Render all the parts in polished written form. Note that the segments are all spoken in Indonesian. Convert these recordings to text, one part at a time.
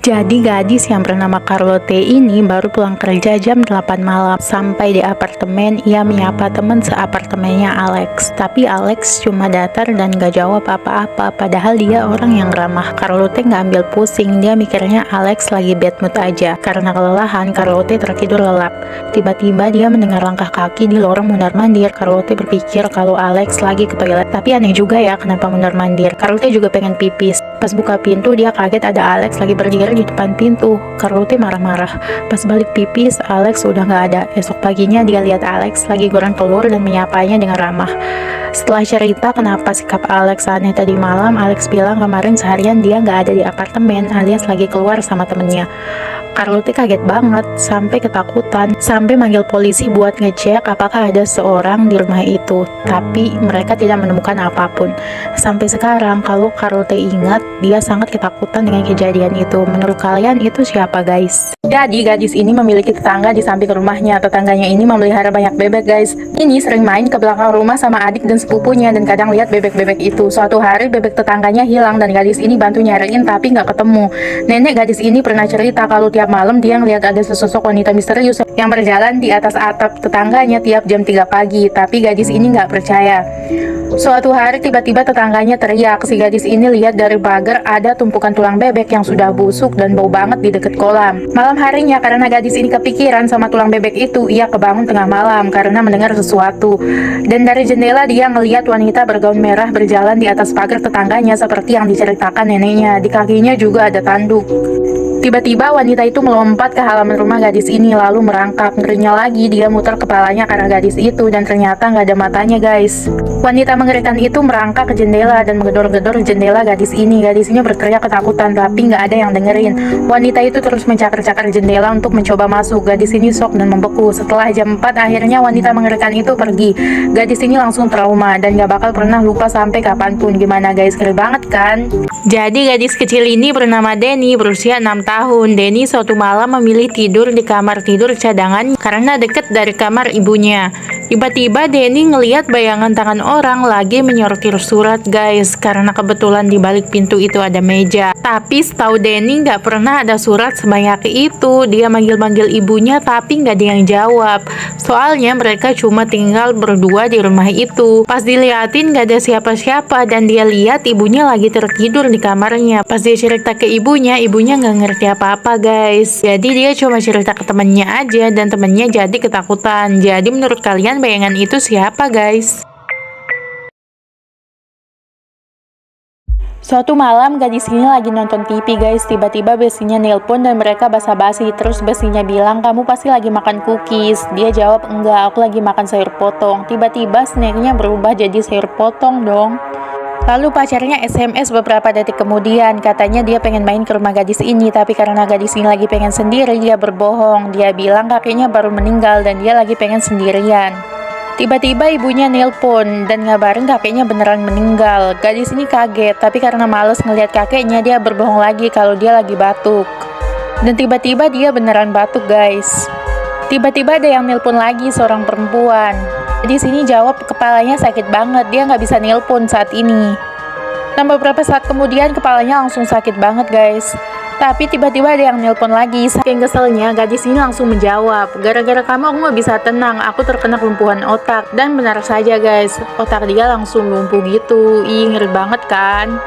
Jadi gadis yang bernama Carlotte ini baru pulang kerja jam 8 malam. Sampai di apartemen, ia menyapa teman seapartemennya Alex. Tapi Alex cuma datar dan gak jawab apa-apa, padahal dia orang yang ramah. Carlotte gak ambil pusing, dia mikirnya Alex lagi bad mood aja. Karena kelelahan, Carlotte tertidur lelap. Tiba-tiba dia mendengar langkah kaki di lorong mondar-mandir. Carlotte berpikir kalau Alex lagi ke toilet. Tapi aneh juga ya kenapa mondar-mandir. Carlotte juga pengen pipis. Pas buka pintu, dia kaget ada Alex lagi berdiri di depan pintu. Carlotte marah-marah. Pas balik pipis, Alex udah gak ada. Esok paginya dia lihat Alex lagi goreng telur dan menyapanya dengan ramah. Setelah cerita kenapa sikap Alex aneh tadi malam, Alex bilang kemarin seharian dia gak ada di apartemen alias lagi keluar sama temennya. Carlotte kaget banget, sampai ketakutan, sampai manggil polisi buat ngecek apakah ada seorang di rumah itu. Tapi mereka tidak menemukan apapun. Sampai sekarang, kalau Carlotte ingat, dia sangat ketakutan dengan kejadian itu. Menurut kalian itu siapa, guys? Jadi gadis ini memiliki tetangga di samping rumahnya. Tetangganya ini memelihara banyak bebek, guys. Ini sering main ke belakang rumah sama adik dan sepupunya dan kadang lihat bebek-bebek itu. Suatu hari bebek tetangganya hilang dan gadis ini bantu nyariin tapi nggak ketemu. Nenek gadis ini pernah cerita kalau tiap malam dia ngelihat ada sesosok wanita misterius yang berjalan di atas atap tetangganya tiap jam 3 pagi, tapi gadis ini nggak percaya. Suatu hari tiba-tiba tetangganya teriak. Si gadis ini lihat dari pagar ada tumpukan tulang bebek yang sudah busuk dan bau banget di dekat kolam. Malam harinya karena gadis ini kepikiran sama tulang bebek itu, ia kebangun tengah malam karena mendengar sesuatu. Dan dari jendela dia melihat wanita bergaun merah berjalan di atas pagar tetangganya seperti yang diceritakan neneknya. Di kakinya juga ada tanduk. Tiba-tiba wanita itu melompat ke halaman rumah gadis ini lalu merangkak. Ngerinya lagi dia muter kepalanya karena gadis itu dan ternyata nggak ada matanya, guys. Wanita mengerikan itu merangkak ke jendela dan menggedor-gedor jendela gadis ini. Gadis ini berteriak ketakutan tapi nggak ada yang dengerin. Wanita itu terus mencakar-cakar jendela untuk mencoba masuk. Gadis ini shock dan membeku. Setelah jam 4 akhirnya wanita mengerikan itu pergi. Gadis ini langsung trauma dan nggak bakal pernah lupa sampai kapanpun. Gimana, guys? Keren banget kan? Jadi gadis kecil ini bernama Denny, berusia 6 tahun. Denny suatu malam memilih tidur di kamar tidur cadangan karena deket dari kamar ibunya. Tiba-tiba Denny ngelihat bayangan tangan orang lagi menyortir surat, guys. Karena kebetulan di balik pintu itu ada meja. Tapi setahu Denny nggak pernah ada surat sebanyak itu. Dia manggil-manggil ibunya tapi nggak ada yang jawab. Soalnya mereka cuma tinggal berdua di rumah itu. Pas diliatin nggak ada siapa-siapa dan dia lihat ibunya lagi tertidur di kamarnya. Pas dia cerita ke ibunya nggak ngerti apa-apa, guys. Jadi dia cuma cerita ke temennya aja dan temennya jadi ketakutan. Jadi menurut kalian bayangan itu siapa, guys? Suatu malam gadis ini lagi nonton TV, guys. Tiba-tiba besinya nelpon dan mereka basa-basi. Terus besinya bilang, kamu pasti lagi makan cookies. Dia jawab, enggak, aku lagi makan sayur potong. Tiba-tiba snacknya berubah jadi sayur potong dong. Lalu pacarnya SMS beberapa detik kemudian, katanya dia pengen main ke rumah gadis ini, tapi karena gadis ini lagi pengen sendiri, dia berbohong. Dia bilang kakeknya baru meninggal dan dia lagi pengen sendirian. Tiba-tiba ibunya nelpon dan ngabarin kakeknya beneran meninggal. Gadis ini kaget, tapi karena males ngelihat kakeknya, dia berbohong lagi kalau dia lagi batuk. Dan tiba-tiba dia beneran batuk, guys. Tiba-tiba ada yang nelpon lagi, seorang perempuan. Di sini jawab kepalanya sakit banget, dia nggak bisa nelpon saat ini. Dan beberapa saat kemudian kepalanya langsung sakit banget, guys. Tapi tiba-tiba ada yang nelpon lagi. Saking keselnya gadis ini langsung menjawab, gara-gara kamu aku nggak bisa tenang, aku terkena kelumpuhan otak. Dan benar saja, guys, otak dia langsung lumpuh gitu. Ih, ngeri banget kan?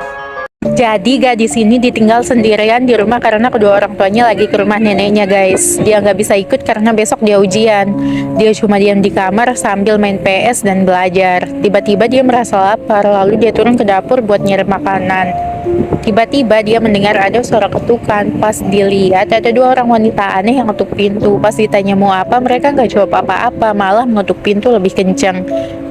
Jadi gadis ini ditinggal sendirian di rumah karena kedua orang tuanya lagi ke rumah neneknya, guys. Dia nggak bisa ikut karena besok dia ujian. Dia cuma diam di kamar sambil main PS dan belajar. Tiba-tiba dia merasa lapar, lalu dia turun ke dapur buat nyari makanan. Tiba-tiba dia mendengar ada suara ketukan. Pas dilihat ada dua orang wanita aneh yang ngetuk pintu. Pas ditanya mau apa, mereka nggak jawab apa-apa, malah mengetuk pintu lebih kencang.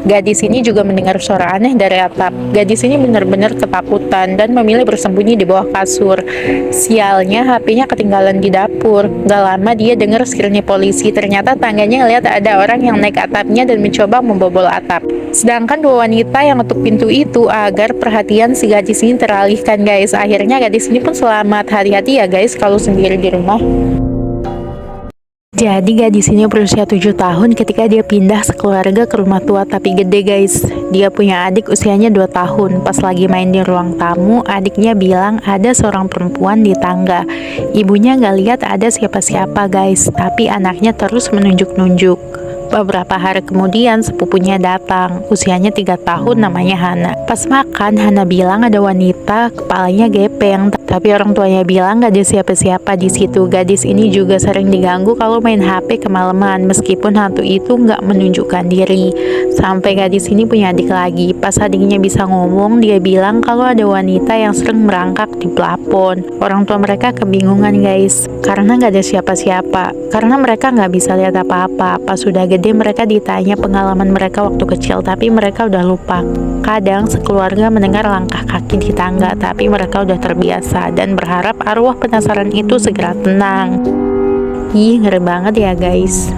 Gadis ini juga mendengar suara aneh dari atap. Gadis ini benar-benar ketakutan dan memilih bersembunyi di bawah kasur. Sialnya HP-nya ketinggalan di dapur. Gak lama dia dengar skirnya polisi. Ternyata tangganya ngeliat ada orang yang naik atapnya dan mencoba membobol atap. Sedangkan dua wanita yang ngetuk pintu itu agar perhatian si gadis ini teralihkan, guys. Akhirnya gadis ini pun selamat. Hati-hati ya, guys, kalau sendiri di rumah. Jadi gadis ini berusia 7 tahun ketika dia pindah sekeluarga ke rumah tua tapi gede guys. Dia punya adik usianya 2 tahun. Pas lagi main di ruang tamu, adiknya bilang ada seorang perempuan di tangga. Ibunya gak lihat ada siapa-siapa guys, tapi anaknya terus menunjuk-nunjuk. Beberapa hari kemudian sepupunya datang, usianya 3 tahun, namanya Hana. Pas makan, Hana bilang ada wanita kepalanya gepeng, tapi orang tuanya bilang gak ada siapa-siapa di situ. Gadis ini juga sering diganggu kalau main HP kemalaman, meskipun hantu itu gak menunjukkan diri. Sampai gadis ini punya adik lagi. Pas adiknya bisa ngomong, dia bilang kalau ada wanita yang sering merangkak di plafon. Orang tua mereka kebingungan guys, karena gak ada siapa-siapa, karena mereka gak bisa lihat apa-apa. Pas sudah gede mereka ditanya pengalaman mereka waktu kecil, tapi mereka udah lupa. Kadang sekeluarga mendengar langkah kaki di tangga, tapi mereka udah terbiasa dan berharap arwah penasaran itu segera tenang. Ih, ngeri banget ya guys.